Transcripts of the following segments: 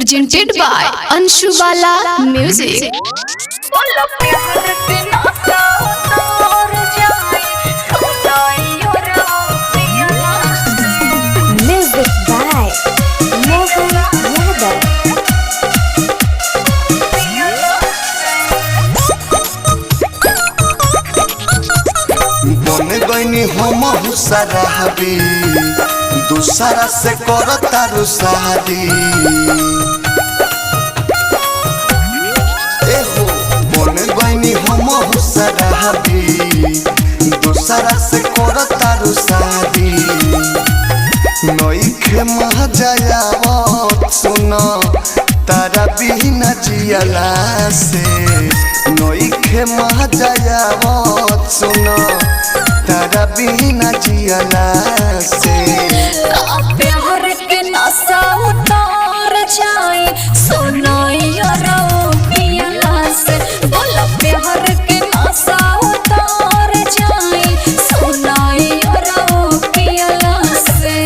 presented by Anshu Bala Music. Music by Mohan Yadav. बन गईनी हम हुसारा हबी दूसरा से करतारू शादी एहो बन गईनी हम हुसारा हबी दूसरा से करतारू शादी नईखे महजायावत सुन तारा बिना जियला से नईखे महजायावत सुन तारा बिना जियला से प्यार के नशा उतार जाए सुनाइयो रो पियला से बोला प्यार के नशा उतार जाए सुनाइयो रो पियला से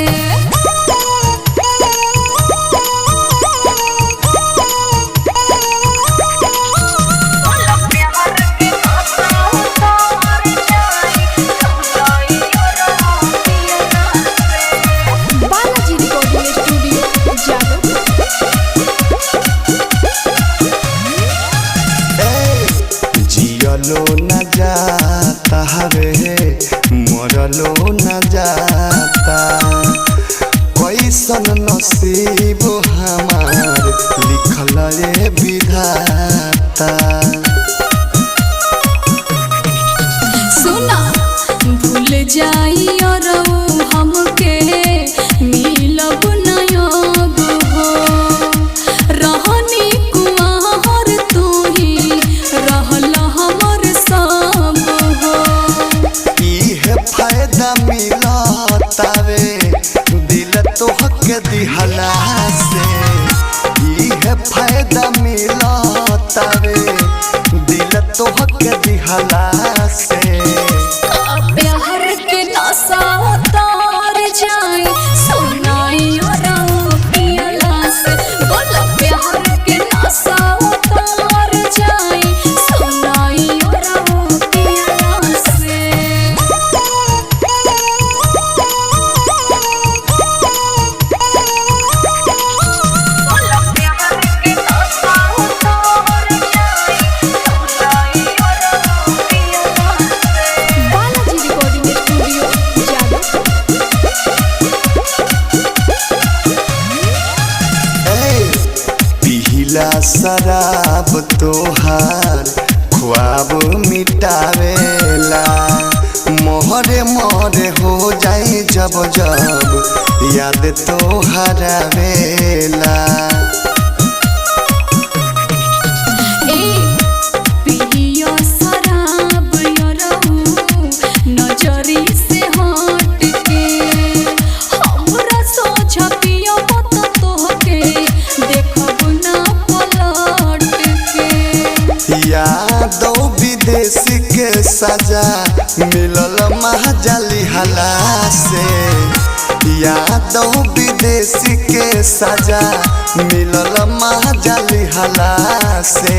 जियलो न जाता हवे मरलो न जाता कैसन नसीब हमार लिखल रे विधाता सुना भूल जाइयो रो हमके मिलब नयब हो रहनी कुआर तू ही रहल हमर सब हो इहे फायदा मिलतावे दिल तोहके दिहला से इहे फायदा मिलतावे दिल तोहके दिहला से प्यार के नशा उतार जाए सुनाइयो रो पियला से बोला प्यार के नशा उतार जाए सुनाइयो रो पियला से पिहिला शराब तोहार ख्वाब मिटावेला मोहरे मोहरे हो जाए जब जब याद तोहरा वेला पियो शराब यरहू नजरी से हट के हमरा सोझा पियो मत तोहके देखब ना पलट के यादो विदेशी के सजा मिलल महाजाली हला से यादो विदेशी के सजा मिलल महाजाली हला से